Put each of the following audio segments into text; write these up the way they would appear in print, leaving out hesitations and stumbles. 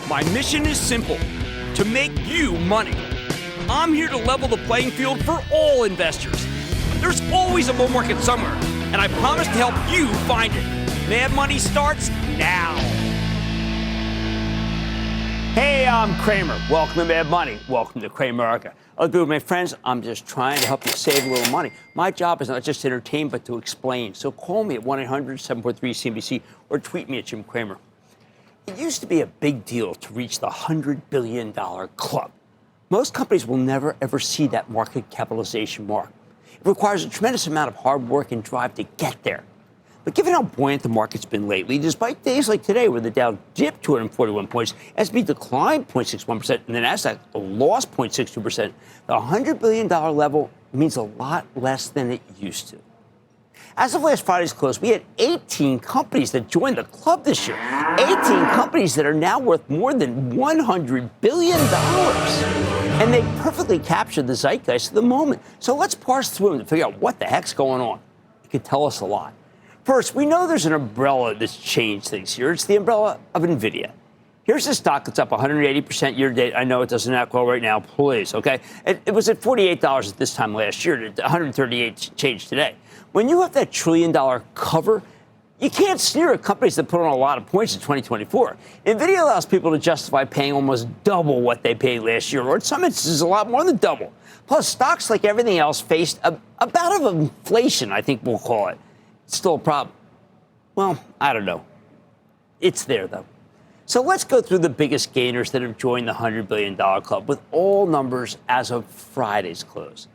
My mission is simple: to make you money. I'm here to level the playing field for all investors. There's always a bull market somewhere, and I promise to help you find it. Mad Money starts now. Hey, I'm Cramer. Welcome to Mad Money. Welcome to Cramerica. Good, my friends, I'm just trying to help you save a little money. My job is not just to entertain, but to explain. So call me at 1-800-743-CNBC or tweet me at Jim Cramer. It used to be a big deal to reach the $100 billion club. Most companies will never, ever see that market capitalization mark. It requires a tremendous amount of hard work and drive to get there. But given how buoyant the market's been lately, despite days like today where the Dow dipped 241 points, S&P declined 0.61%, and the Nasdaq lost 0.62%, the $100 billion level means a lot less than it used to. As of last Friday's close, we had 18 companies that joined the club this year. 18 companies that are now worth more than $100 billion. And they perfectly captured the zeitgeist of the moment. So let's parse through them to figure out what the heck's going on. It could tell us a lot. First, we know there's an umbrella that's changed things here. It's the umbrella of NVIDIA. Here's a stock that's up 180% year to date. I know it doesn't act well right now, please, okay? It was at $48 at this time last year, to $138 change today. When you have that $1 trillion cover, you can't sneer at companies that put on a lot of points in 2024. NVIDIA allows people to justify paying almost double what they paid last year, or in some instances, a lot more than double. Plus, stocks, like everything else, faced a bout of inflation, I think we'll call it. It's still a problem. Well, I don't know. It's there, though. So let's go through the biggest gainers that have joined the $100 billion club with all numbers as of Friday's close.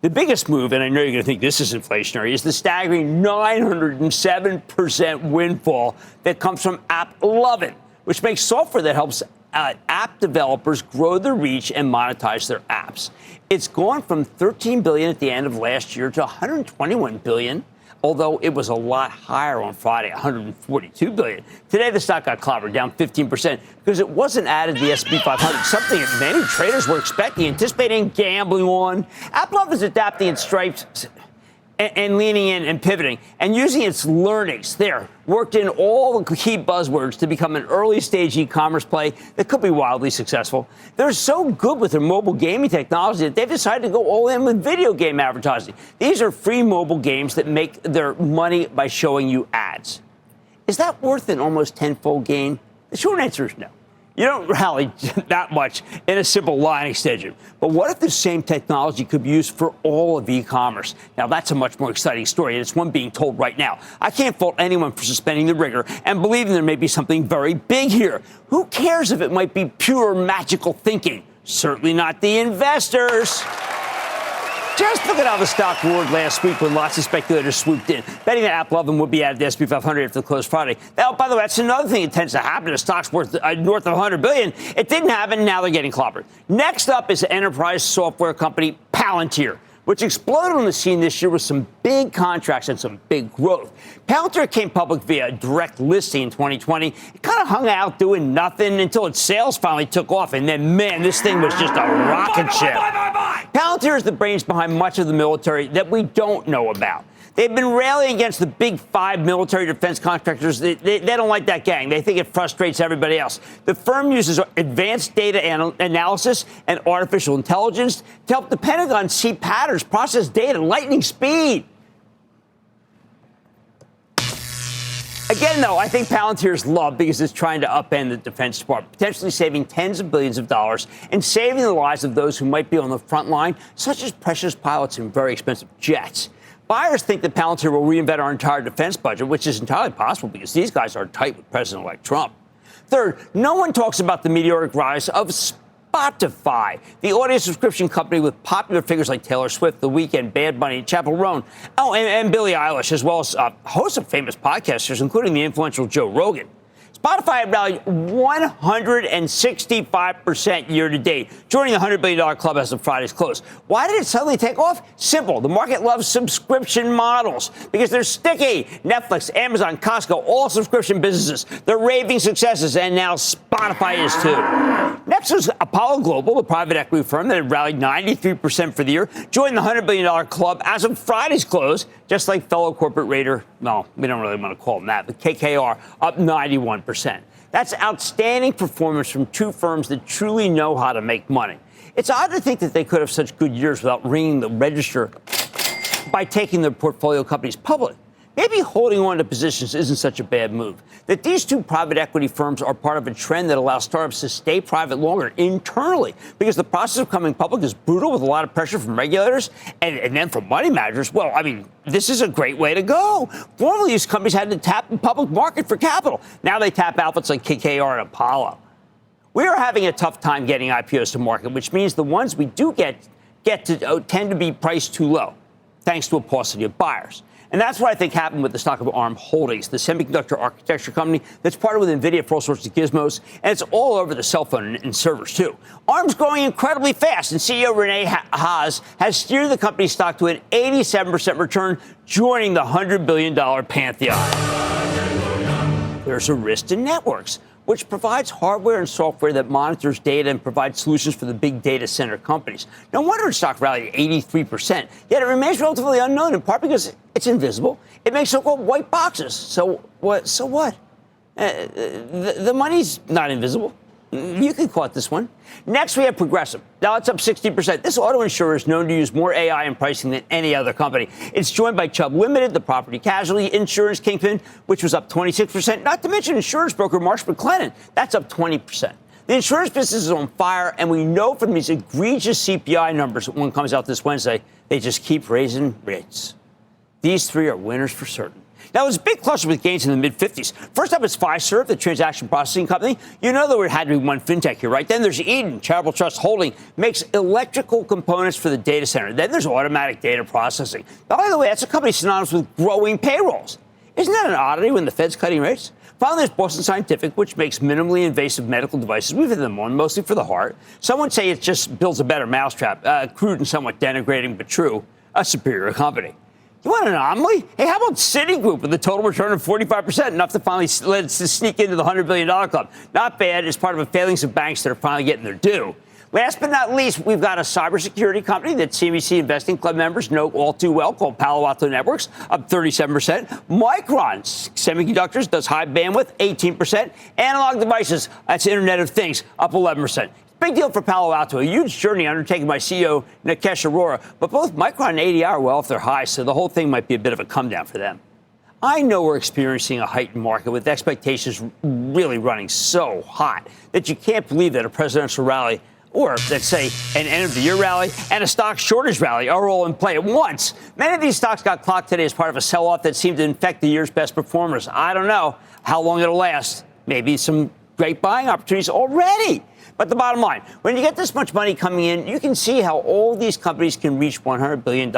The biggest move, and I know you're going to think this is inflationary, is the staggering 907% windfall that comes from AppLovin, which makes software that helps app developers grow their reach and monetize their apps. It's gone from $13 billion at the end of last year to $121 billion. Although it was a lot higher on Friday, $142 billion. Today, the stock got clobbered, down 15%, because it wasn't added to the S&P 500, something that many traders were expecting, anticipating, gambling on. AppLovin is adapting its stripes and leaning in and pivoting and using its learnings there, worked in all the key buzzwords to become an early-stage e-commerce play that could be wildly successful. They're so good with their mobile gaming technology that they've decided to go all in with video game advertising. These are free mobile games that make their money by showing you ads. Is that worth an almost tenfold gain? The short answer is no. You don't rally that much in a simple line extension. But what if the same technology could be used for all of e-commerce? Now, that's a much more exciting story, and it's one being told right now. I can't fault anyone for suspending the rigor and believing there may be something very big here. Who cares if it might be pure magical thinking? Certainly not the investors. Just look at how the stock roared last week when lots of speculators swooped in, betting that AppLovin would be added to the S&P 500 after the close Friday. Now, by the way, that's another thing that tends to happen to stocks worth north of $100 billion. It didn't happen. Now they're getting clobbered. Next up is enterprise software company Palantir, which exploded on the scene this year with some big contracts and some big growth. Palantir came public via a direct listing in 2020. It kind of hung out doing nothing until its sales finally took off. And then, man, this thing was just a rocket ship. Palantir is the brains behind much of the military that we don't know about. They've been rallying against the big five military defense contractors. They don't like that gang. They think it frustrates everybody else. The firm uses advanced data analysis and artificial intelligence to help the Pentagon see patterns, process data, lightning speed. Again, though, I think Palantir is loved because it's trying to upend the Defense Department, potentially saving tens of billions of dollars and saving the lives of those who might be on the front line, such as precious pilots in very expensive jets. Buyers think that Palantir will reinvent our entire defense budget, which is entirely possible because these guys are tight with President-elect Trump. Third, no one talks about the meteoric rise of Spotify, the audio subscription company with popular figures like Taylor Swift, The Weeknd, Bad Bunny, Chappell Roan, and Billie Eilish, as well as a host of famous podcasters, including the influential Joe Rogan. Spotify rallied 165% year to date, joining the $100 billion club as of Friday's close. Why did it suddenly take off? Simple. The market loves subscription models because they're sticky. Netflix, Amazon, Costco, all subscription businesses. They're raving successes, and now Spotify is too. Next was Apollo Global, the private equity firm that had rallied 93% for the year, joined the $100 billion club as of Friday's close, just like fellow corporate raider, no, we don't really want to call them that, but KKR, up 91%. That's outstanding performance from two firms that truly know how to make money. It's odd to think that they could have such good years without ringing the register by taking their portfolio companies public. Maybe holding on to positions isn't such a bad move. That these two private equity firms are part of a trend that allows startups to stay private longer internally, because the process of coming public is brutal with a lot of pressure from regulators and then from money managers. Well, I mean, this is a great way to go. Formerly, these companies had to tap the public market for capital. Now they tap outfits like KKR and Apollo. We are having a tough time getting IPOs to market, which means the ones we do get to tend to be priced too low, thanks to a paucity of buyers. And that's what I think happened with the stock of ARM Holdings, the semiconductor architecture company that's partnered with NVIDIA for all sorts of gizmos, and it's all over the cell phone and servers, too. ARM's growing incredibly fast, and CEO Rene Haas has steered the company's stock to an 87% return, joining the $100 billion pantheon. There's Arista Networks, which provides hardware and software that monitors data and provides solutions for the big data center companies. No wonder its stock rallied 83%, yet it remains relatively unknown, in part because it's invisible. It makes so-called white boxes. So what? The money's not invisible. You can caught this one. Next, we have Progressive. Now it's up 60%. This auto insurer is known to use more AI in pricing than any other company. It's joined by Chubb Limited, the property casualty insurance kingpin, which was up 26%, not to mention insurance broker Marsh McLennan. That's up 20%. The insurance business is on fire, and we know from these egregious CPI numbers that one comes out this Wednesday, they just keep raising rates. These three are winners for certain. Now, there's a big cluster with gains in the mid-50s. First up is Fiserv, the transaction processing company. You know there had to be one fintech here, right? Then there's Eden, Charitable Trust Holding, makes electrical components for the data center. Then there's automatic data processing. By the way, that's a company synonymous with growing payrolls. Isn't that an oddity when the Fed's cutting rates? Finally, there's Boston Scientific, which makes minimally invasive medical devices. We've had them on, mostly for the heart. Some would say it just builds a better mousetrap. Crude and somewhat denigrating, but true. A superior company. You want an anomaly? Hey, how about Citigroup with a total return of 45%, enough to finally let us sneak into the $100 billion club? Not bad. It's part of a failings of banks that are finally getting their due. Last but not least, we've got a cybersecurity company that CNBC Investing Club members know all too well, called Palo Alto Networks, up 37%. Micron Semiconductors does high bandwidth, 18%. Analog devices, that's Internet of Things, up 11%. Big deal for Palo Alto, a huge journey undertaken by CEO Nikesh Arora. But both Micron and ADI are well off their highs, so the whole thing might be a bit of a come down for them. I know we're experiencing a heightened market with expectations really running so hot that you can't believe that a presidential rally, or let's say an end of the year rally, and a stock shortage rally are all in play at once. Many of these stocks got clocked today as part of a sell-off that seemed to infect the year's best performers. I don't know how long it'll last. Maybe some great buying opportunities already. But the bottom line, when you get this much money coming in, you can see how all these companies can reach $100 billion,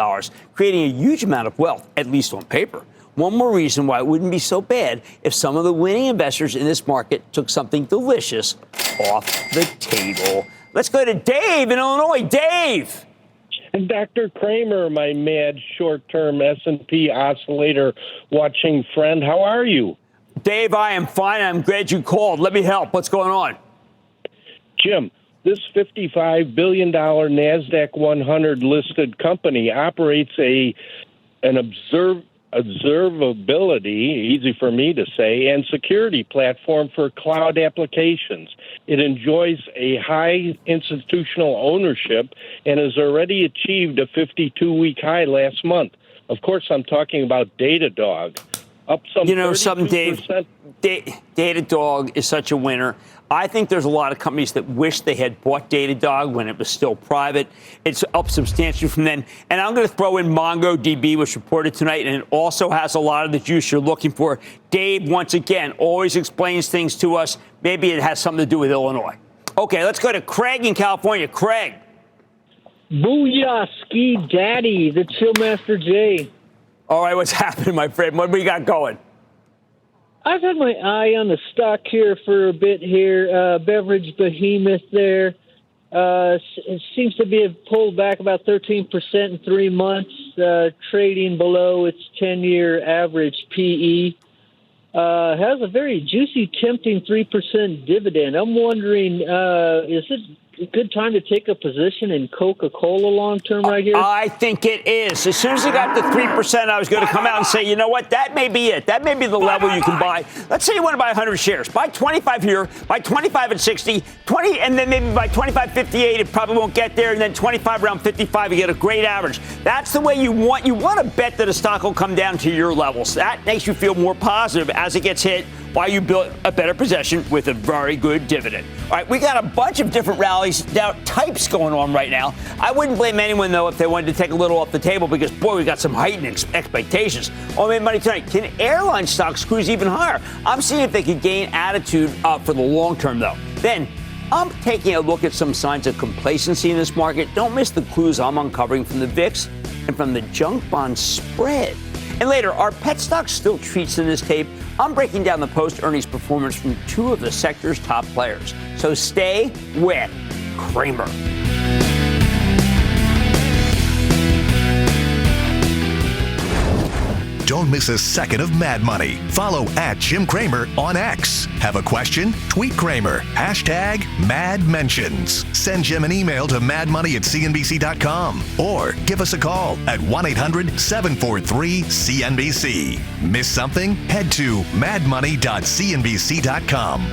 creating a huge amount of wealth, at least on paper. One more reason why it wouldn't be so bad if some of the winning investors in this market took something delicious off the table. Let's go to Dave in Illinois. Dave. And Dr. Cramer, my mad short-term S&P oscillator watching friend, how are you? Dave, I am fine. I'm glad you called. Let me help. What's going on? Jim, this $55 billion NASDAQ 100 listed company operates an observability, easy for me to say, and security platform for cloud applications. It enjoys a high institutional ownership and has already achieved a 52-week high last month. Of course, I'm talking about Datadog. Up some, you know, something, Dave, Datadog is such a winner. I think there's a lot of companies that wish they had bought Datadog when it was still private. It's up substantially from then. And I'm going to throw in MongoDB, which reported tonight, and it also has a lot of the juice you're looking for. Dave, once again, always explains things to us. Maybe it has something to do with Illinois. Okay, let's go to Craig in California. Craig. Booyah, Ski Daddy, the Chillmaster J. All right, what's happening, my friend? What do we got going? I've had my eye on the stock here for a bit here. Beverage behemoth there. It seems to be pulled back about 13% in 3 months, trading below its 10-year average PE. Has a very juicy, tempting 3% dividend. I'm wondering, is it a good time to take a position in Coca-Cola long-term right here? I think it is. As soon as it got to 3%, I was going to come out and say, you know what, that may be it. That may be the level you can buy. Let's say you want to buy 100 shares. Buy 25 here, buy 25 at 60, 20, and then maybe by 25.58, it probably won't get there, and then 25 around 55, you get a great average. That's the way you want. You want to bet that a stock will come down to your levels. That makes you feel more positive as it gets hit, while you build a better possession with a very good dividend. All right, we got a bunch of different rallies types going on right now. I wouldn't blame anyone, though, if they wanted to take a little off the table because, boy, we got some heightened expectations. On Made Money tonight, can airline stocks cruise even higher? I'm seeing if they could gain attitude for the long term, though. Then, I'm taking a look at some signs of complacency in this market. Don't miss the clues I'm uncovering from the VIX and from the junk bond spread. And later, are pet stocks still treats in this tape? I'm breaking down the post-earnings performance from two of the sector's top players. So stay with Cramer. Don't miss a second of Mad Money. Follow @Jim Cramer on X. Have a question? Tweet Cramer. #MadMentions. Send Jim an email to madmoney@cnbc.com or give us a call at 1-800-743-CNBC. Miss something? Head to madmoney.cnbc.com.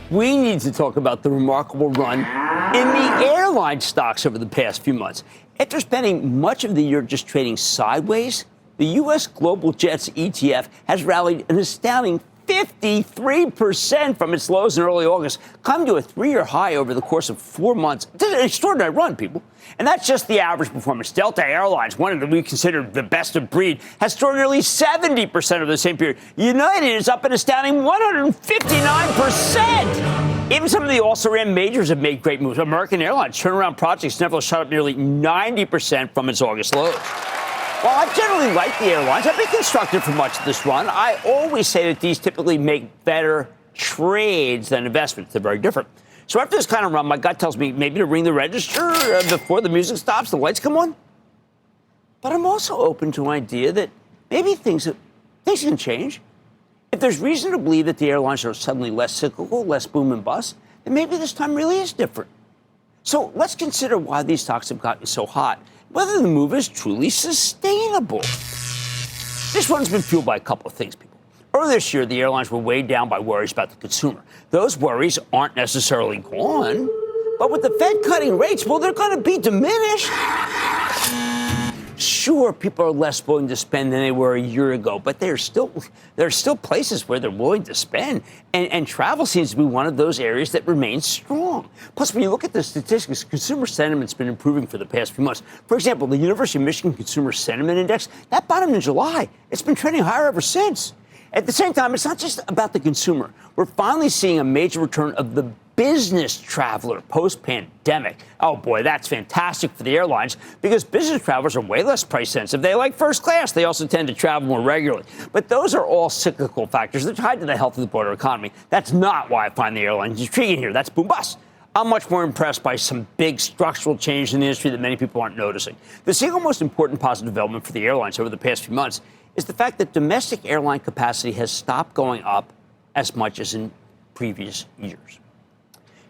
We need to talk about the remarkable run in the airline stocks over the past few months. After spending much of the year just trading sideways, the U.S. Global Jets ETF has rallied an astounding 53% from its lows in early August, come to a 3-year high over the course of 4 months. It's an extraordinary run, people. And that's just the average performance. Delta Airlines, one of the we consider the best of breed, has soared nearly 70% over the same period. United is up an astounding 159%. Even some of the also-ran majors have made great moves. American Airlines turnaround projects nevertheless shot up nearly 90% from its August lows. While I generally like the airlines, I've been constructive for much of this run. I always say that these typically make better trades than investments. They're very different. So after this kind of run, my gut tells me maybe to ring the register before the music stops, the lights come on. But I'm also open to an idea that maybe things can change. If there's reason to believe that the airlines are suddenly less cyclical, less boom and bust, then maybe this time really is different. So let's consider why these stocks have gotten so hot, whether the move is truly sustainable. This one's been fueled by a couple of things, people. Earlier this year, the airlines were weighed down by worries about the consumer. Those worries aren't necessarily gone, but with the Fed cutting rates, well, they're going to be diminished. Sure, people are less willing to spend than they were a year ago, but there are still places where they're willing to spend, and travel seems to be one of those areas that remains strong. Plus, when you look at the statistics, consumer sentiment's been improving for the past few months. For example, the University of Michigan Consumer Sentiment Index, that bottomed in July. It's been trending higher ever since. At the same time, it's not just about the consumer. We're finally seeing a major return of the business traveler post-pandemic. Oh, boy, that's fantastic for the airlines because business travelers are way less price sensitive. They like first class. They also tend to travel more regularly. But those are all cyclical factors. They're tied to the health of the broader economy. That's not why I find the airlines intriguing here. That's boom bust. I'm much more impressed by some big structural change in the industry that many people aren't noticing. The single most important positive development for the airlines over the past few months is the fact that domestic airline capacity has stopped going up as much as in previous years.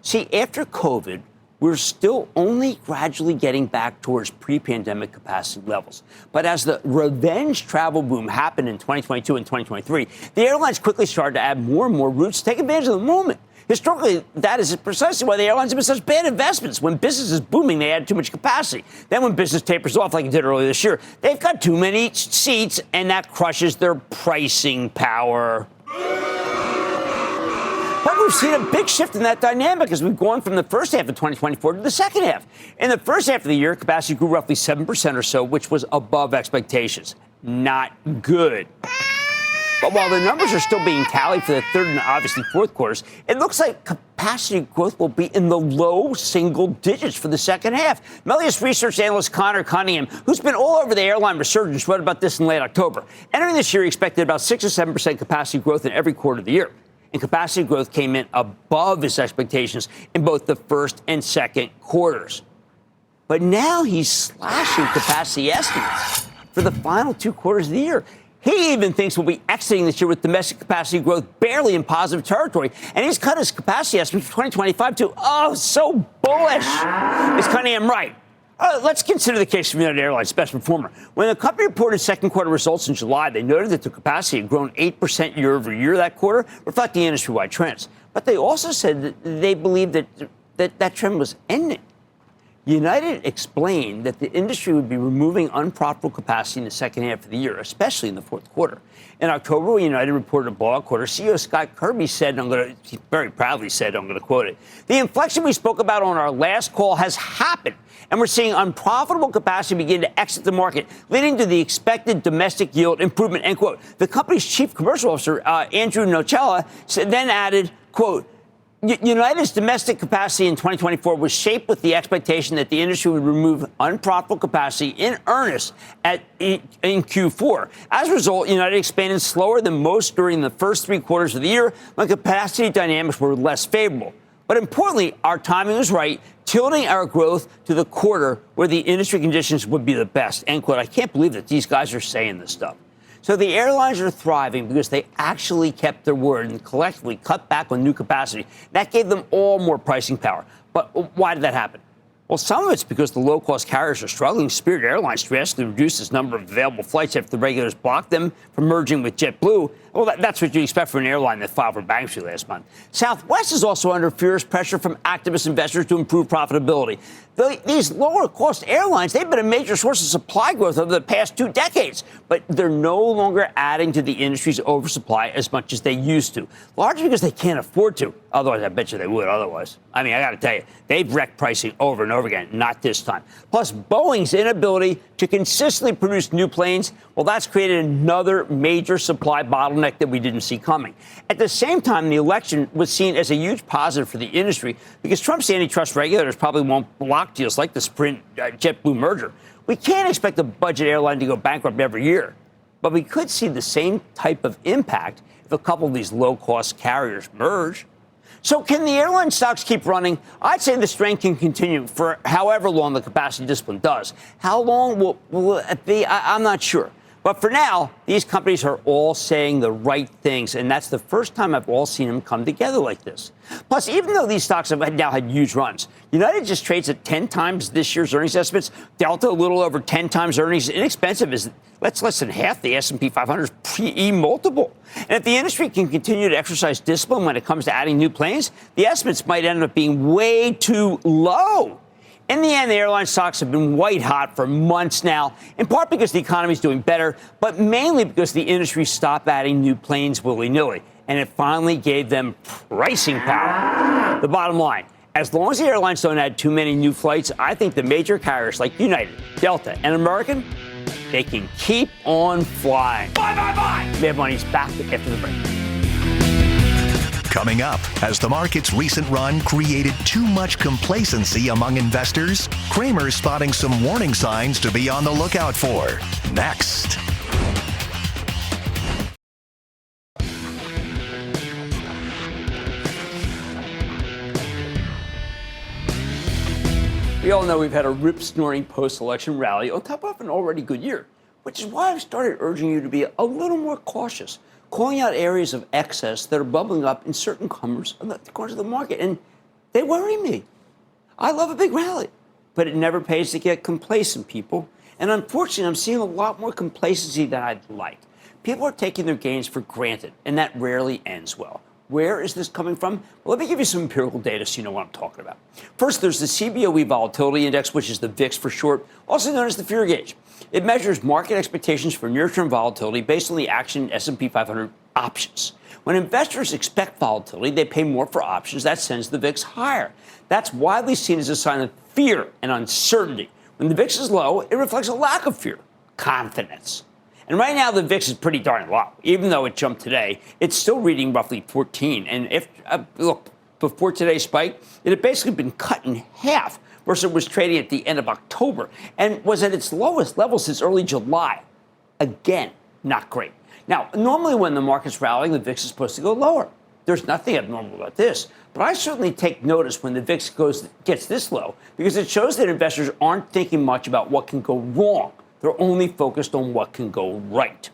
See, after COVID, we're still only gradually getting back towards pre-pandemic capacity levels. But as the revenge travel boom happened in 2022 and 2023, the airlines quickly started to add more and more routes to take advantage of the moment. Historically, that is precisely why the airlines have been such bad investments. When business is booming, they add too much capacity. Then when business tapers off, like it did earlier this year, they've got too many seats, and that crushes their pricing power. But we've seen a big shift in that dynamic as we've gone from the first half of 2024 to the second half. In the first half of the year, capacity grew roughly 7% or so, which was above expectations. Not good. But while the numbers are still being tallied for the third and obviously fourth quarters, it looks like capacity growth will be in the low single digits for the second half. Melius research analyst Connor Cunningham, who's been all over the airline resurgence, wrote about this in late October. Entering this year, he expected about 6 or 7% capacity growth in every quarter of the year. And capacity growth came in above his expectations in both the first and second quarters. But now he's slashing capacity estimates for the final 2 quarters of the year. He even thinks we'll be exiting this year with domestic capacity growth barely in positive territory. And he's cut his capacity estimates for 2025 to, so bullish. Is Cunningham right? Let's consider the case of United Airlines, best performer. When the company reported second quarter results in July, they noted that the capacity had grown 8% year over year that quarter, reflecting industry-wide trends. But they also said that they believed that trend was ending. United explained that the industry would be removing unprofitable capacity in the second half of the year, especially in the fourth quarter. In October, when United reported a blowout quarter, CEO Scott Kirby said, he very proudly said, I'm going to quote it, "The inflection we spoke about on our last call has happened, and we're seeing unprofitable capacity begin to exit the market, leading to the expected domestic yield improvement," end quote. The company's chief commercial officer, Andrew Nocella, then added, quote, "United's domestic capacity in 2024 was shaped with the expectation that the industry would remove unprofitable capacity in earnest in Q4. As a result, United expanded slower than most during the first 3 quarters of the year when capacity dynamics were less favorable. But importantly, our timing was right, tilting our growth to the quarter where the industry conditions would be the best," end quote. I can't believe that these guys are saying this stuff. So the airlines are thriving because they actually kept their word and collectively cut back on new capacity. That gave them all more pricing power. But why did that happen? Well, some of it's because the low-cost carriers are struggling. Spirit Airlines drastically reduced its number of available flights after the regulators blocked them from merging with JetBlue. Well, that's what you expect from an airline that filed for bankruptcy last month. Southwest is also under fierce pressure from activist investors to improve profitability. These lower-cost airlines, they've been a major source of supply growth over the past 2 decades, but they're no longer adding to the industry's oversupply as much as they used to, largely because they can't afford to. Otherwise, I bet you they would otherwise. I mean, I got to tell you, they've wrecked pricing over and over again, not this time. Plus, Boeing's inability to consistently produce new planes, well, that's created another major supply bottleneck that we didn't see coming. At the same time, the election was seen as a huge positive for the industry because Trump's antitrust regulators probably won't block deals like the Sprint JetBlue merger. We can't expect a budget airline to go bankrupt every year, but we could see the same type of impact if a couple of these low-cost carriers merge. So can the airline stocks keep running? I'd say the strength can continue for however long the capacity discipline does. How long will it be? I'm not sure. But for now, these companies are all saying the right things, and that's the first time I've all seen them come together like this. Plus, even though these stocks have now had huge runs, United just trades at 10 times this year's earnings estimates. Delta, a little over 10 times earnings. Inexpensive is less than half the S&P 500's PE multiple. And if the industry can continue to exercise discipline when it comes to adding new planes, the estimates might end up being way too low. In the end, the airline stocks have been white hot for months now, in part because the economy is doing better, but mainly because the industry stopped adding new planes willy-nilly, and it finally gave them pricing power. The bottom line, as long as the airlines don't add too many new flights, I think the major carriers like United, Delta, and American, they can keep on flying. Bye, bye, bye! Mad Money's back after the break. Coming up, as the market's recent run created too much complacency among investors, Cramer's spotting some warning signs to be on the lookout for. Next. We all know we've had a rip-snoring post-election rally on top of an already good year, which is why I've started urging you to be a little more cautious, calling out areas of excess that are bubbling up in certain corners of the market, and they worry me. I love a big rally, but it never pays to get complacent, people. And unfortunately, I'm seeing a lot more complacency than I'd like. People are taking their gains for granted, and that rarely ends well. Where is this coming from? Well, let me give you some empirical data so you know what I'm talking about. First, there's the CBOE Volatility Index, which is the VIX for short, also known as the fear gauge. It measures market expectations for near-term volatility based on the action S&P 500 options. When investors expect volatility, they pay more for options. That sends the VIX higher. That's widely seen as a sign of fear and uncertainty. When the VIX is low, it reflects a lack of fear, confidence. And right now, the VIX is pretty darn low. Even though it jumped today, it's still reading roughly 14. And if look, before today's spike, it had basically been cut in half versus it was trading at the end of October and was at its lowest level since early July. Again, not great. Now, normally when the market's rallying, the VIX is supposed to go lower. there's nothing abnormal about this. But I certainly take notice when the VIX gets this low, because it shows that investors aren't thinking much about what can go wrong. They're only focused on what can go right.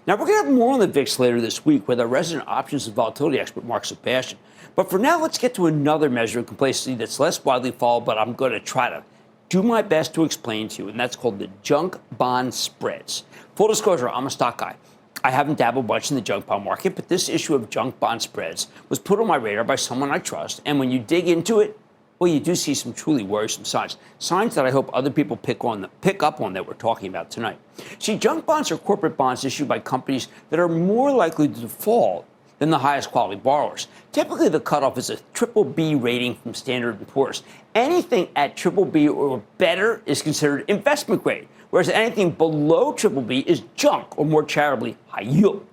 Now, we're going to have more on the VIX later this week with our resident options and volatility expert, Mark Sebastian. But for now, let's get to another measure of complacency that's less widely followed, but I'm going to try to do my best to explain to you, and that's called the junk bond spreads. Full disclosure, I'm a stock guy. I haven't dabbled much in the junk bond market, but this issue of junk bond spreads was put on my radar by someone I trust, and when you dig into it, well, you do see some truly worrisome signs that I hope other people pick up on that we're talking about tonight. See, junk bonds are corporate bonds issued by companies that are more likely to default than the highest quality borrowers. Typically, the cutoff is a BBB rating from Standard & Poor's. Anything at BBB or better is considered investment grade, whereas anything below BBB is junk, or more charitably, high yield.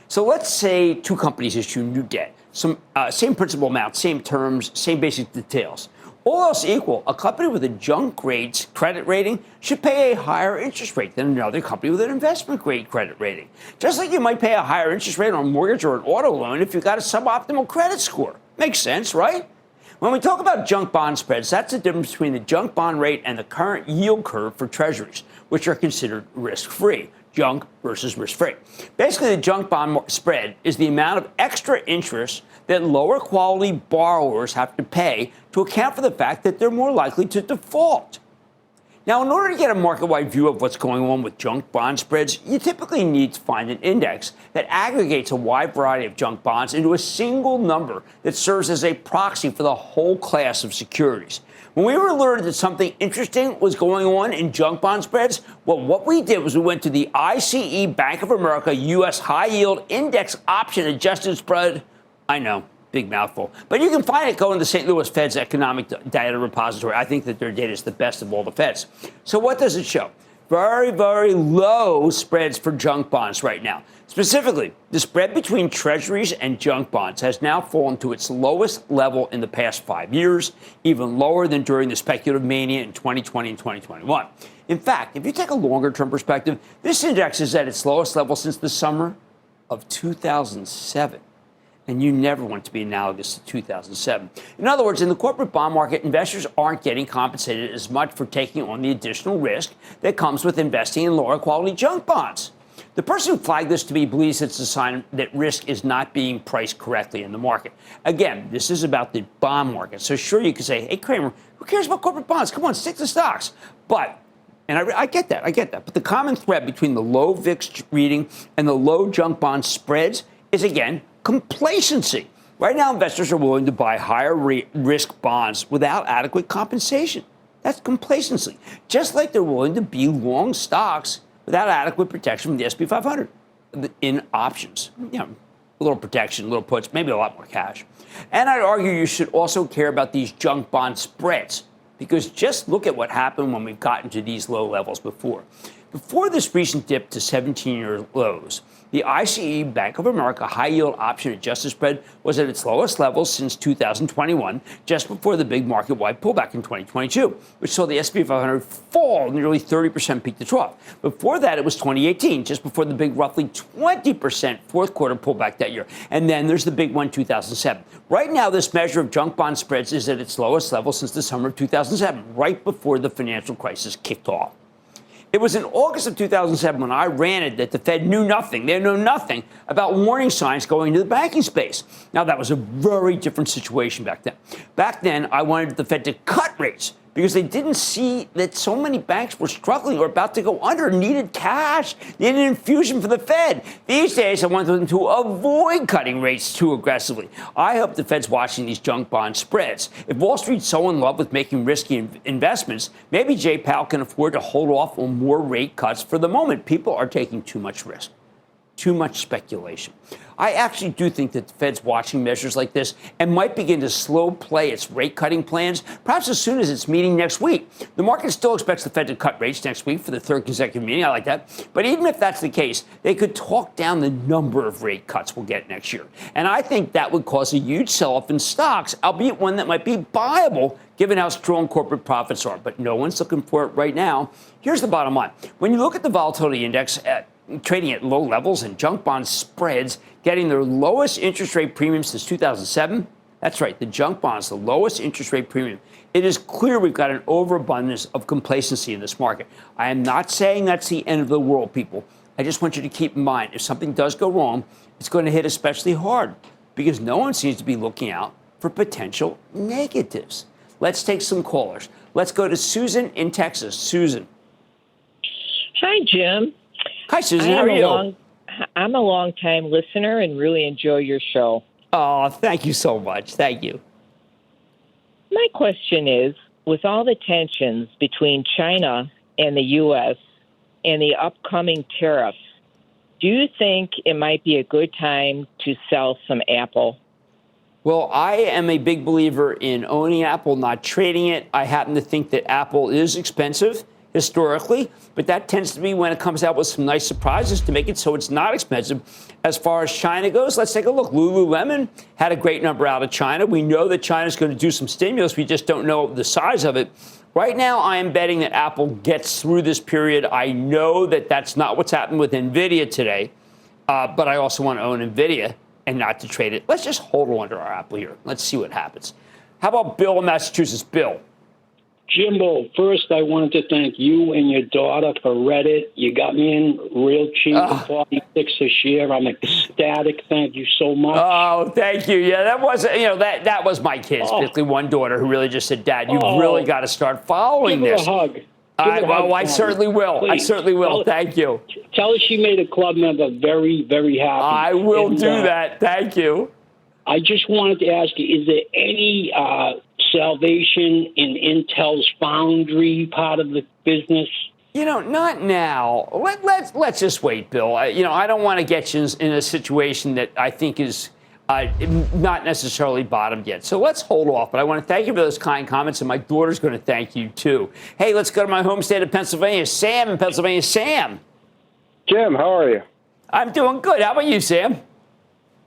So let's say two companies issue new debt. Same principal amount, same terms, same basic details. All else equal, a company with a junk grade credit rating should pay a higher interest rate than another company with an investment grade credit rating. Just like you might pay a higher interest rate on a mortgage or an auto loan if you've got a suboptimal credit score. Makes sense, right? When we talk about junk bond spreads, that's the difference between the junk bond rate and the current yield curve for treasuries, which are considered risk-free. Junk versus risk-free. Basically, the junk bond spread is the amount of extra interest that lower quality borrowers have to pay to account for the fact that they're more likely to default. Now, in order to get a market-wide view of what's going on with junk bond spreads, you typically need to find an index that aggregates a wide variety of junk bonds into a single number that serves as a proxy for the whole class of securities. When we were alerted that something interesting was going on in junk bond spreads, well, what we did was we went to the ICE Bank of America U.S. High Yield Index Option Adjusted Spread. I know, big mouthful. But you can find it going to the St. Louis Fed's Economic Data Repository. I think that their data is the best of all the Feds. So what does it show? Very, very low spreads for junk bonds right now. Specifically, the spread between treasuries and junk bonds has now fallen to its lowest level in the past 5 years, even lower than during the speculative mania in 2020 and 2021. In fact, if you take a longer-term perspective, this index is at its lowest level since the summer of 2007. And you never want to be analogous to 2007. In other words, in the corporate bond market, investors aren't getting compensated as much for taking on the additional risk that comes with investing in lower quality junk bonds. The person who flagged this to me believes it's a sign that risk is not being priced correctly in the market. Again, this is about the bond market. So sure, you could say, hey, Cramer, who cares about corporate bonds? Come on, stick to stocks. But, and I get that. But the common thread between the low VIX reading and the low junk bond spreads is, again, complacency. Right now, investors are willing to buy higher risk bonds without adequate compensation. That's complacency. Just like they're willing to be long stocks without adequate protection from the S&P 500 in options. You know, a little protection, a little puts, maybe a lot more cash. And I'd argue you should also care about these junk bond spreads, because just look at what happened when we've gotten to these low levels before. Before this recent dip to 17-year lows, the ICE Bank of America high-yield option adjusted spread was at its lowest level since 2021, just before the big market-wide pullback in 2022, which saw the S&P 500 fall nearly 30% peak to trough. Before that, it was 2018, just before the big roughly 20% fourth quarter pullback that year. And then there's the big one, 2007. Right now, this measure of junk bond spreads is at its lowest level since the summer of 2007, right before the financial crisis kicked off. It was in August of 2007 when I ranted that the Fed knew nothing. They knew nothing about warning signs going into the banking space. Now, that was a very different situation back then. Back then, I wanted the Fed to cut rates because they didn't see that so many banks were struggling or about to go under, needed cash, needed an infusion for the Fed. These days, I want them to avoid cutting rates too aggressively. I hope the Fed's watching these junk bond spreads. If Wall Street's so in love with making risky investments, maybe Jay Powell can afford to hold off on more rate cuts for the moment. People are taking too much risk, too much speculation. I actually do think that the Fed's watching measures like this and might begin to slow play its rate cutting plans, perhaps as soon as its meeting next week. The market still expects the Fed to cut rates next week for the third consecutive meeting. I like that. But even if that's the case, they could talk down the number of rate cuts we'll get next year. And I think that would cause a huge sell-off in stocks, albeit one that might be buyable given how strong corporate profits are. But no one's looking for it right now. Here's the bottom line. When you look at the volatility index, trading at low levels and junk bond spreads getting their lowest interest rate premium since 2007. That's right, the junk bonds, the lowest interest rate premium. It is clear we've got an overabundance of complacency in this market. I am not saying that's the end of the world, people. I just want you to keep in mind, if something does go wrong, it's going to hit especially hard because no one seems to be looking out for potential negatives. Let's take some callers. Let's go to Susan in Texas. Susan. Hi, Jim. Hi, Susan. How are you? I'm a long-time listener and really enjoy your show. Oh, thank you so much. Thank you. My question is, with all the tensions between China and the U.S. and the upcoming tariffs, do you think it might be a good time to sell some Apple? Well, I am a big believer in owning Apple, not trading it. I happen to think that Apple is expensive historically, but that tends to be when it comes out with some nice surprises to make it so it's not expensive. As far as China goes, let's take a look. Lululemon had a great number out of China. We know that China's going to do some stimulus. We just don't know the size of it. Right now, I am betting that Apple gets through this period. I know that that's not what's happened with NVIDIA today, but I also want to own NVIDIA and not to trade it. Let's just hold on to our Apple here. Let's see what happens. How about Bill in Massachusetts? Bill. Jimbo, first I wanted to thank you and your daughter for Reddit. You got me in real cheap at 46 a share. I'm ecstatic. Thank you so much. Oh, thank you. Yeah, that was that was my kids, particularly one daughter who really just said, "Dad, you've really got to start following Give this." her a hug. I certainly will. Please. I certainly will. Thank you. Tell her she made a club member very, very happy. I will do that. Thank you. I just wanted to ask you, is there any salvation in Intel's foundry part of the business? Not now. Let's just wait, Bill. I don't want to get you in a situation that I think is not necessarily bottomed yet. So let's hold off. But I want to thank you for those kind comments, and my daughter's going to thank you, too. Hey, let's go to my home state of Pennsylvania. Sam in Pennsylvania. Sam. Jim, how are you? I'm doing good. How about you, Sam?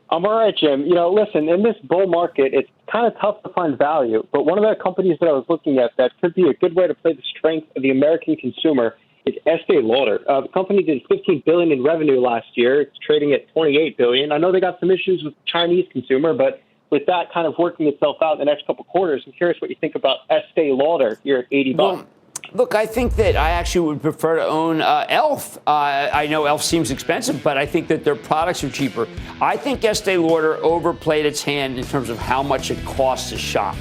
I'm all right, Jim. Listen, in this bull market, it's kind of tough to find value. But one of the companies that I was looking at that could be a good way to play the strength of the American consumer is Estee Lauder. The company did $15 billion in revenue last year. It's trading at $28 billion. I know they got some issues with the Chinese consumer, but with that kind of working itself out in the next couple of quarters, I'm curious what you think about Estee Lauder here at $80. Well, look, I think that I actually would prefer to own Elf. I know Elf seems expensive, but I think that their products are cheaper. I think Estee Lauder overplayed its hand in terms of how much it costs to shop.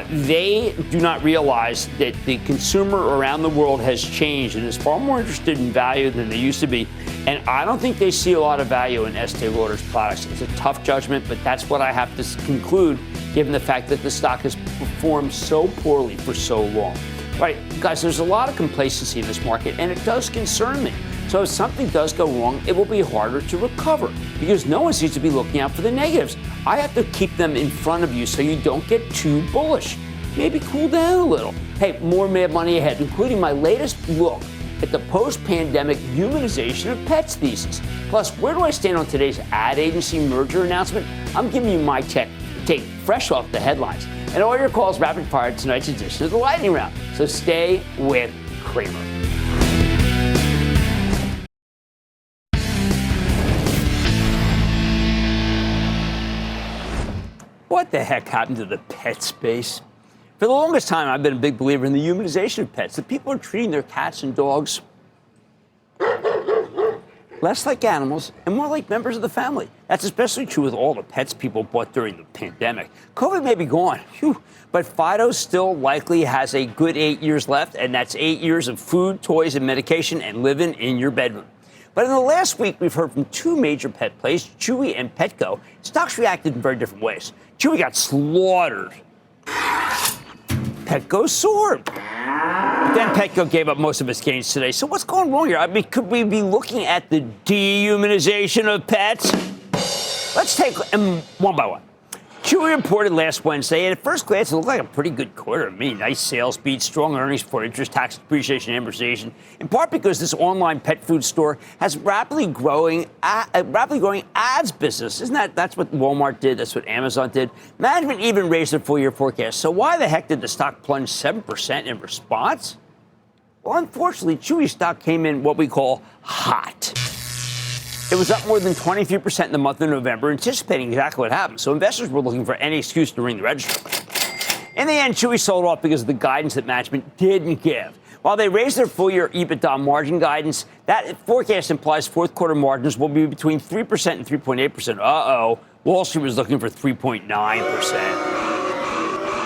They do not realize that the consumer around the world has changed and is far more interested in value than they used to be. And I don't think they see a lot of value in Estee Lauder's products. It's a tough judgment, but that's what I have to conclude, given the fact that the stock has performed so poorly for so long. Right, guys, there's a lot of complacency in this market, and it does concern me. So if something does go wrong, it will be harder to recover because no one seems to be looking out for the negatives. I have to keep them in front of you so you don't get too bullish. Maybe cool down a little. Hey, more Mad Money ahead, including my latest look at the post-pandemic humanization of pets thesis. Plus, where do I stand on today's ad agency merger announcement? I'm giving you my take fresh off the headlines. And all your calls rapid fire tonight's edition of the Lightning Round. So stay with Cramer. What the heck happened to the pet space? For the longest time, I've been a big believer in the humanization of pets, that people are treating their cats and dogs less like animals and more like members of the family. That's especially true with all the pets people bought during the pandemic. COVID may be gone, but Fido still likely has a good 8 years left, and that's 8 years of food, toys, and medication and living in your bedroom. But in the last week, we've heard from two major pet plays, Chewy and Petco. Stocks reacted in very different ways. Chewy got slaughtered. Petco soared. But then Petco gave up most of its gains today. So what's going wrong here? I mean, could we be looking at the dehumanization of pets? Let's take them one by one. Chewy reported last Wednesday, and at first glance, it looked like a pretty good quarter to me. Nice sales beat, strong earnings before interest, tax depreciation, and amortization. In part because this online pet food store has rapidly growing ads business. That's what Walmart did? That's what Amazon did. Management even raised their full-year forecast. So why the heck did the stock plunge 7% in response? Well, unfortunately, Chewy stock came in what we call hot. It was up more than 23% in the month of November, anticipating exactly what happened. So investors were looking for any excuse to ring the register. In the end, Chewy sold off because of the guidance that management didn't give. While they raised their full-year EBITDA margin guidance, that forecast implies fourth quarter margins will be between 3% and 3.8%. Uh-oh. Wall Street was looking for 3.9%.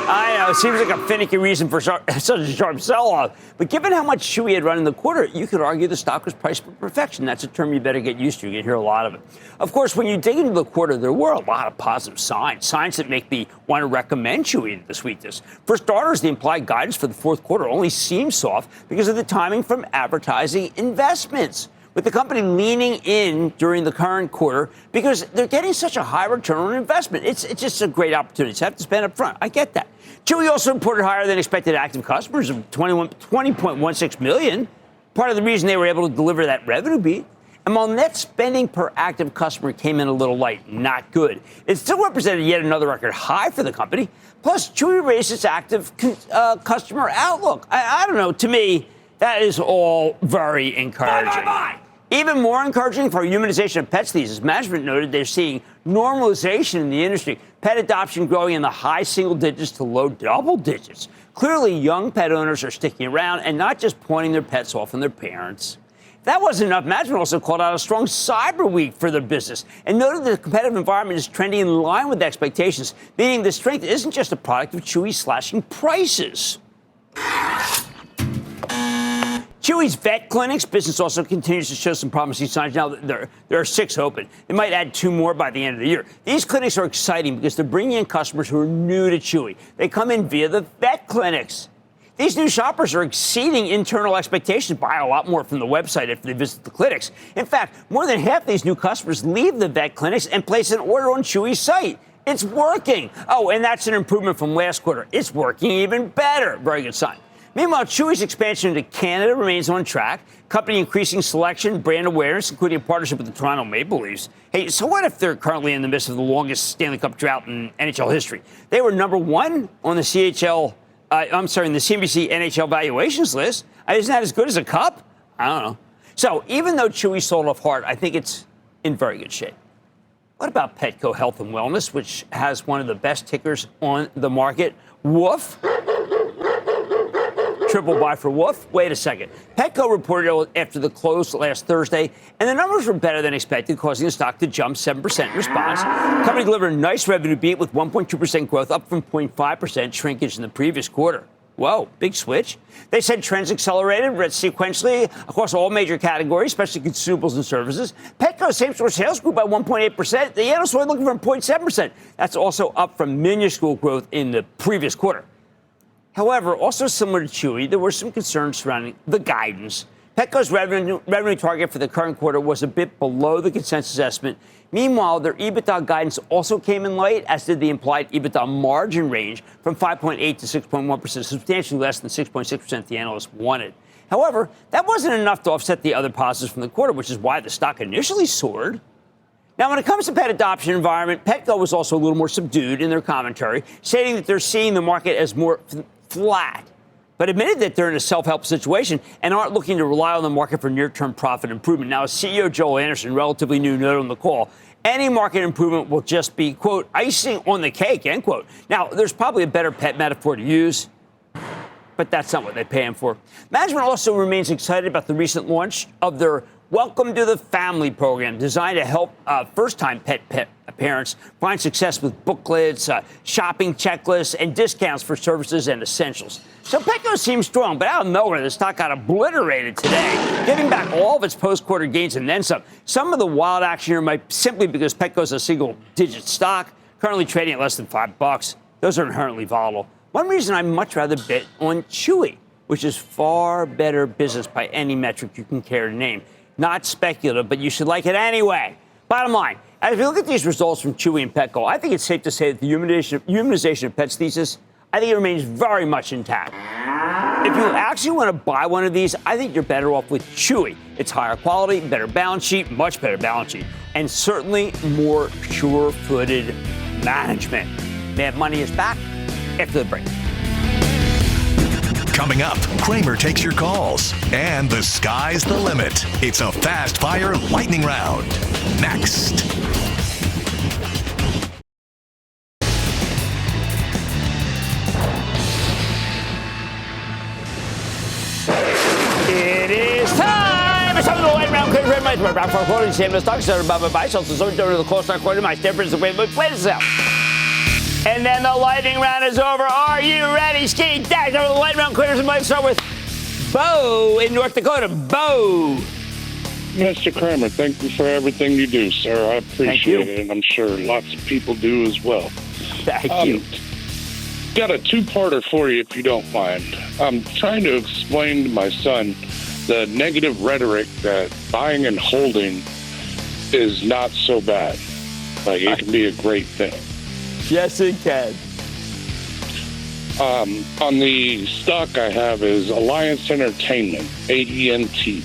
I know, it seems like a finicky reason for such a sharp sell-off. But given how much Chewy had run in the quarter, you could argue the stock was priced for perfection. That's a term you better get used to. You hear a lot of it. Of course, when you dig into the quarter, there were a lot of positive signs that make me want to recommend Chewy this week. For starters, the implied guidance for the fourth quarter only seems soft because of the timing from advertising investments, with the company leaning in during the current quarter because they're getting such a high return on investment. It's just a great opportunity to have to spend up front. I get that. Chewy also reported higher than expected active customers of 20.16 million, part of the reason they were able to deliver that revenue beat. And while net spending per active customer came in a little light, not good, it still represented yet another record high for the company. Plus, Chewy raised its active customer outlook. I don't know. To me, that is all very encouraging. Even more encouraging for humanization of pets thesis, management noted they're seeing normalization in the industry, pet adoption growing in the high single digits to low double digits. Clearly, young pet owners are sticking around and not just pointing their pets off on their parents. If that wasn't enough, management also called out a strong cyber week for their business and noted that the competitive environment is trending in line with expectations, meaning the strength isn't just a product of Chewy slashing prices. Chewy's vet clinics business also continues to show some promising signs. Now, there are 6 open. They might add 2 more by the end of the year. These clinics are exciting because they're bringing in customers who are new to Chewy. They come in via the vet clinics. These new shoppers are exceeding internal expectations, buy a lot more from the website if they visit the clinics. In fact, more than half of these new customers leave the vet clinics and place an order on Chewy's site. It's working. Oh, and that's an improvement from last quarter. It's working even better. Very good sign. Meanwhile, Chewy's expansion into Canada remains on track. Company increasing selection, brand awareness, including a partnership with the Toronto Maple Leafs. Hey, so what if they're currently in the midst of the longest Stanley Cup drought in NHL history? They were number 1 on the in the CNBC NHL valuations list. Isn't that as good as a cup? I don't know. So even though Chewy sold off hard, I think it's in very good shape. What about Petco Health and Wellness, which has one of the best tickers on the market? Woof. Triple buy for Woof. Wait a second. Petco reported after the close last Thursday, and the numbers were better than expected, causing the stock to jump 7% in response. The company delivered a nice revenue beat with 1.2% growth, up from 0.5% shrinkage in the previous quarter. Whoa, big switch. They said trends accelerated sequentially across all major categories, especially consumables and services. Petco's same-store sales grew by 1.8%. The analysts were looking for 0.7%. That's also up from minuscule growth in the previous quarter. However, also similar to Chewy, there were some concerns surrounding the guidance. Petco's revenue target for the current quarter was a bit below the consensus estimate. Meanwhile, their EBITDA guidance also came in light, as did the implied EBITDA margin range from 5.8 to 6.1%, substantially less than 6.6% the analysts wanted. However, that wasn't enough to offset the other positives from the quarter, which is why the stock initially soared. Now, when it comes to pet adoption environment, Petco was also a little more subdued in their commentary, stating that they're seeing the market as more flat, but admitted that they're in a self-help situation and aren't looking to rely on the market for near-term profit improvement. Now, as CEO Joel Anderson, relatively new, noted on the call, any market improvement will just be, quote, icing on the cake, end quote. Now, there's probably a better pet metaphor to use, but that's not what they pay him for. Management also remains excited about the recent launch of their Welcome to the Family program, designed to help first-time pet parents find success with booklets, shopping checklists, and discounts for services and essentials. So Petco seems strong, but out of nowhere, the stock got obliterated today, giving back all of its post-quarter gains and then some. Some of the wild action here might simply because Petco is a single-digit stock, currently trading at less than $5. Those are inherently volatile. One reason I'd much rather bet on Chewy, which is far better business by any metric you can care to name. Not speculative, but you should like it anyway. Bottom line, as we look at these results from Chewy and Petco, I think it's safe to say that the humanization of pets thesis, I think it remains very much intact. If you actually want to buy one of these, I think you're better off with Chewy. It's higher quality, better balance sheet, much better balance sheet, and certainly more sure-footed management. Mad Money is back after the break. Coming up, Cramer takes your calls, and the sky's the limit. It's a fast-fire lightning round. Next. It is time! It's time for the lightning round. Cramer and my back for quoting Sam stock started by my buy, so over to the close stock quarter. My difference is the way we play this out. And then the lightning round is over. Are you ready? Ski dash over the lightning round. Clears and might start with Bo in North Dakota. Bo. Mr. Cramer, thank you for everything you do, sir. I appreciate it, and I'm sure lots of people do as well. Thank you. Got a two-parter for you, if you don't mind. I'm trying to explain to my son the negative rhetoric that buying and holding is not so bad. Like, it can be a great thing. Yes, it can. On the stock I have is Alliance Entertainment, AENT.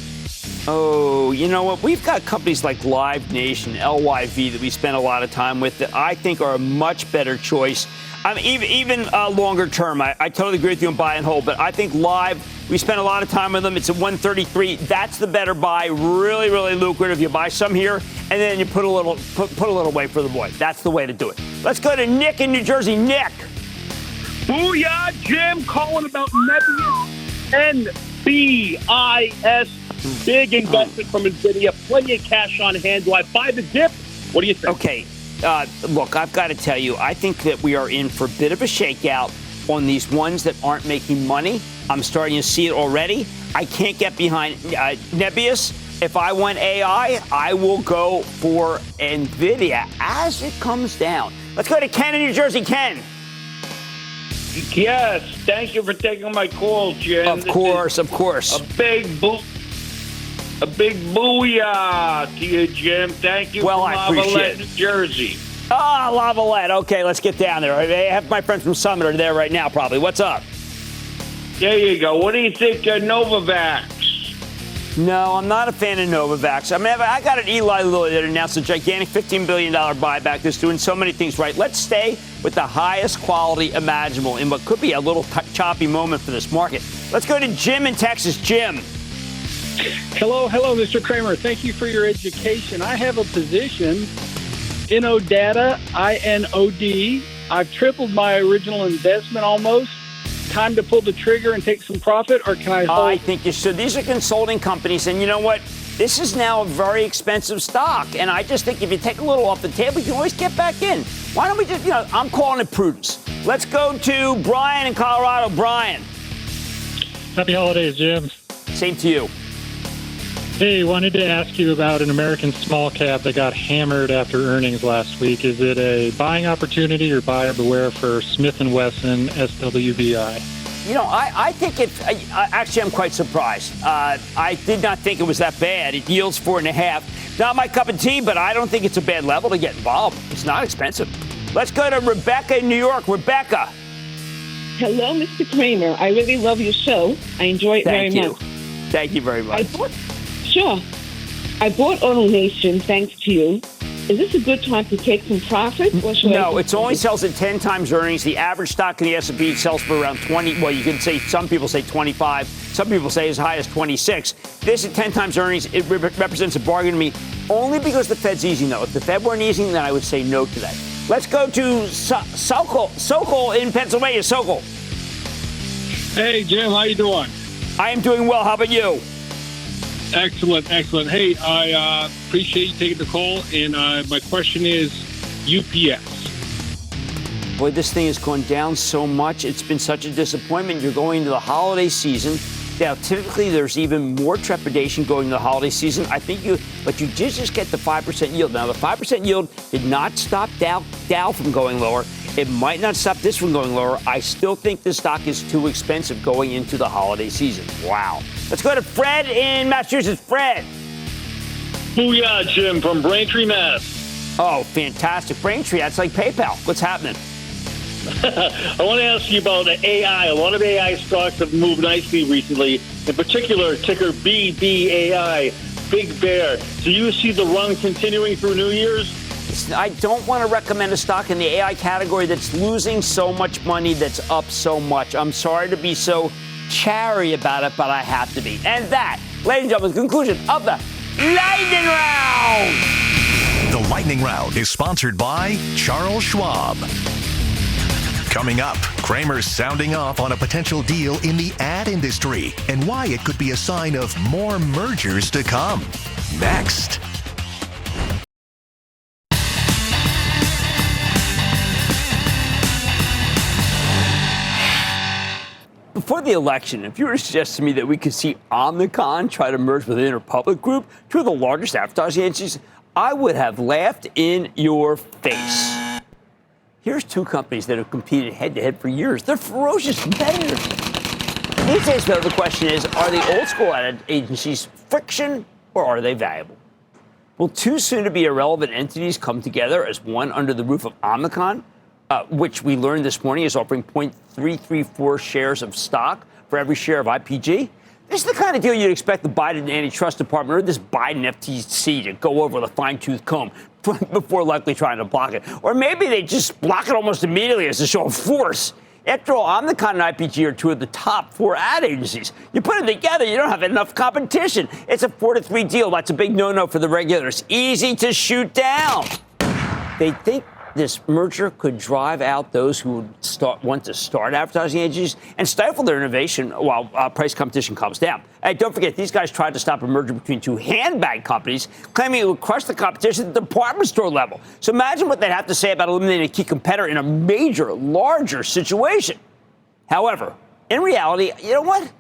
Oh, you know what? We've got companies like Live Nation, LYV, that we spend a lot of time with that I think are a much better choice. I mean, even longer term, I totally agree with you on buy and hold, but I think Live, we spend a lot of time with them. It's at 133. That's the better buy. Really, really lucrative. You buy some here, and then you put a little away for the boy. That's the way to do it. Let's go to Nick in New Jersey. Nick. Booyah, Jim, calling about Nebius, NBIS. Big investment from NVIDIA. Plenty of cash on hand. Do I buy the dip? What do you think? Okay. Look, I've got to tell you, I think that we are in for a bit of a shakeout on these ones that aren't making money. I'm starting to see it already. I can't get behind Nebius. If I want AI, I will go for NVIDIA as it comes down. Let's go to Ken in New Jersey. Ken. Yes, thank you for taking my call, Jim. Of course. A big booyah to you, Jim. Thank you Well, from I appreciate Lavalette, it. New Jersey. Ah, Lavalette. Okay, let's get down there. I have my friends from Summit are there right now, probably. What's up? There you go. What do you think of Novavax? No, I'm not a fan of Novavax. I mean, I got an Eli Lilly that announced a gigantic $15 billion buyback that's doing so many things right. Let's stay with the highest quality imaginable in what could be a little choppy moment for this market. Let's go to Jim in Texas. Jim. Hello, Mr. Cramer. Thank you for your education. I have a position, InnoData, INOD. I've tripled my original investment almost. Time to pull the trigger and take some profit, or can I hold? I think you should. These are consulting companies, and you know what? This is now a very expensive stock, and I just think if you take a little off the table, you can always get back in. Why don't we just, I'm calling it prudence. Let's go to Brian in Colorado. Brian. Happy holidays, Jim. Same to you. Hey, wanted to ask you about an American small cap that got hammered after earnings last week. Is it a buying opportunity or buyer beware for Smith & Wesson, SWBI? I think actually, I'm quite surprised. I did not think it was that bad. It yields 4.5. Not my cup of tea, but I don't think it's a bad level to get involved. It's not expensive. Let's go to Rebecca in New York. Rebecca. Hello, Mr. Cramer. I really love your show. I enjoy it very much. Thank you very much. I bought AutoNation thanks to you. Is this a good time to take some profit? No, it only sells at 10 times earnings. The average stock in the S&P sells for around 20. Well, you can say some people say 25. Some people say as high as 26. This at 10 times earnings, it represents a bargain to me only because the Fed's easing, though. If the Fed weren't easing, then I would say no to that. Let's go to Sokol in Pennsylvania. Sokol. Hey, Jim, how you doing? I am doing well. How about you? Excellent. Hey, I appreciate you taking the call, and my question is UPS. Boy, this thing has gone down so much. It's been such a disappointment. You're going into the holiday season. Now, typically, there's even more trepidation going into the holiday season. I think you did just get the 5% yield. Now, the 5% yield did not stop Dow from going lower. It might not stop this from going lower. I still think this stock is too expensive going into the holiday season. Wow. Let's go to Fred in Massachusetts. Fred. Booyah, Jim, from Braintree, Mass. Oh, fantastic. Braintree, that's like PayPal. What's happening? I want to ask you about AI. A lot of AI stocks have moved nicely recently. In particular, ticker BBAI, Big Bear. Do you see the run continuing through New Year's? I don't want to recommend a stock in the AI category that's losing so much money, that's up so much. I'm sorry to be so chary about it, but I have to be. And that, ladies and gentlemen, is the conclusion of the Lightning Round. The Lightning Round is sponsored by Charles Schwab. Coming up, Cramer's sounding off on a potential deal in the ad industry and why it could be a sign of more mergers to come. Next. Before the election, if you were to suggest to me that we could see Omnicom try to merge with Interpublic Group, two of the largest advertising agencies, I would have laughed in your face. Here's two companies that have competed head-to-head for years. They're ferocious competitors. These days, though, the question is, are the old-school ad agencies friction or are they valuable? Will two soon-to-be irrelevant entities come together as one under the roof of Omnicom, which we learned this morning is offering 0.334 shares of stock for every share of IPG? This is the kind of deal you'd expect the Biden antitrust department or this Biden FTC to go over with a fine-tooth comb before likely trying to block it. Or maybe they just block it almost immediately as a show of force. After all, Omnicom and IPG are two of the top four ad agencies. You put them together, you don't have enough competition. It's a 4-3 deal. That's a big no-no for the regulators. Easy to shoot down. They think this merger could drive out those who want to start advertising agencies and stifle their innovation while price competition calms down. Hey, don't forget, these guys tried to stop a merger between two handbag companies, claiming it would crush the competition at the department store level. So imagine what they'd have to say about eliminating a key competitor in a major, larger situation. However, in reality, you know what?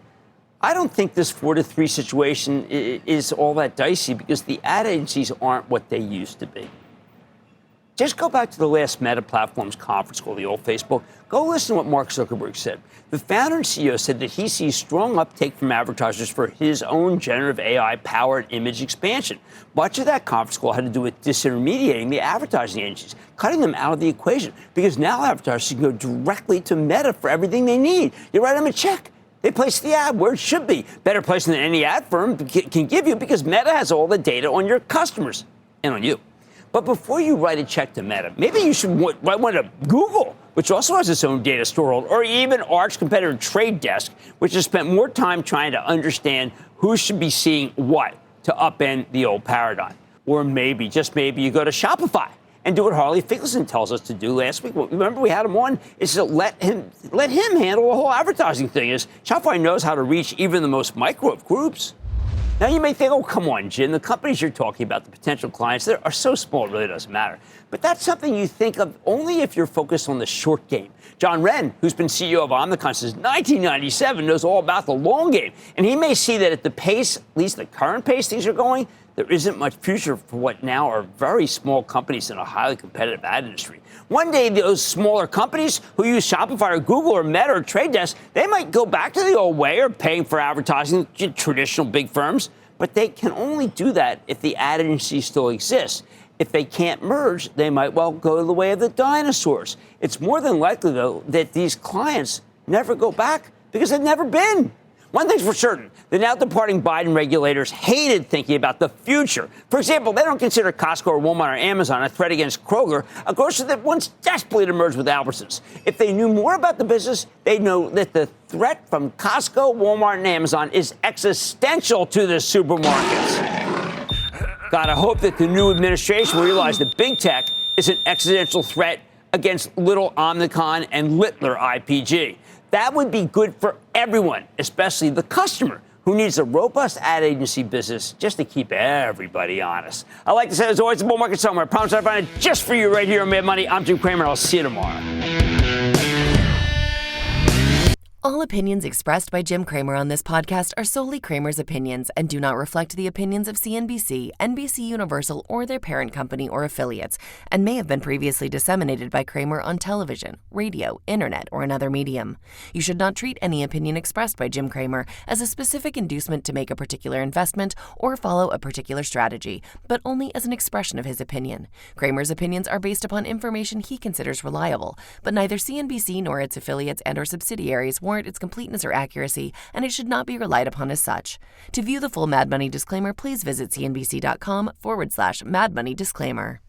I don't think this 4-3 situation is all that dicey because the ad agencies aren't what they used to be. Just go back to the last Meta Platforms conference call, the old Facebook. Go listen to what Mark Zuckerberg said. The founder and CEO said that he sees strong uptake from advertisers for his own generative AI-powered image expansion. Much of that conference call had to do with disintermediating the advertising agencies, cutting them out of the equation, because now advertisers can go directly to Meta for everything they need. You write them a check. They place the ad where it should be. Better placing than any ad firm can give you because Meta has all the data on your customers and on you. But before you write a check to Meta, maybe you should write one to Google, which also has its own data storehold, or even arch competitor Trade Desk, which has spent more time trying to understand who should be seeing what to upend the old paradigm. Or maybe, just maybe, you go to Shopify and do what Harley Finkelstein tells us to do last week. Remember, we had him on. Is to let him handle the whole advertising thing. Is Shopify knows how to reach even the most micro of groups. Now, you may think, oh, come on, Jim, the companies you're talking about, the potential clients, they are so small it really doesn't matter. But that's something you think of only if you're focused on the short game. John Wren, who's been CEO of Omnicom since 1997, knows all about the long game. And he may see that at the pace, at least the current pace things are going, there isn't much future for what now are very small companies in a highly competitive ad industry. One day, those smaller companies who use Shopify or Google or Meta or Trade Desk, they might go back to the old way or paying for advertising to traditional big firms. But they can only do that if the ad agency still exists. If they can't merge, they might well go the way of the dinosaurs. It's more than likely, though, that these clients never go back because they've never been. One thing's for certain, the now departing Biden regulators hated thinking about the future. For example, they don't consider Costco or Walmart or Amazon a threat against Kroger, a grocer that once desperately to merge with Albertsons. If they knew more about the business, they'd know that the threat from Costco, Walmart, and Amazon is existential to the supermarkets. Gotta hope that the new administration will realize that big tech is an existential threat against little Omnicom and littler IPG. That would be good for everyone, especially the customer, who needs a robust ad agency business just to keep everybody honest. I like to say, there's always a bull market somewhere. I promise I'll find it just for you right here on Mad Money. I'm Jim Cramer. I'll see you tomorrow. All opinions expressed by Jim Cramer on this podcast are solely Cramer's opinions and do not reflect the opinions of CNBC, NBC Universal, or their parent company or affiliates, and may have been previously disseminated by Cramer on television, radio, internet, or another medium. You should not treat any opinion expressed by Jim Cramer as a specific inducement to make a particular investment or follow a particular strategy, but only as an expression of his opinion. Cramer's opinions are based upon information he considers reliable, but neither CNBC nor its affiliates and or subsidiaries warrant its completeness or accuracy, and it should not be relied upon as such. To view the full Mad Money disclaimer, please visit cnbc.com/Mad Money disclaimer.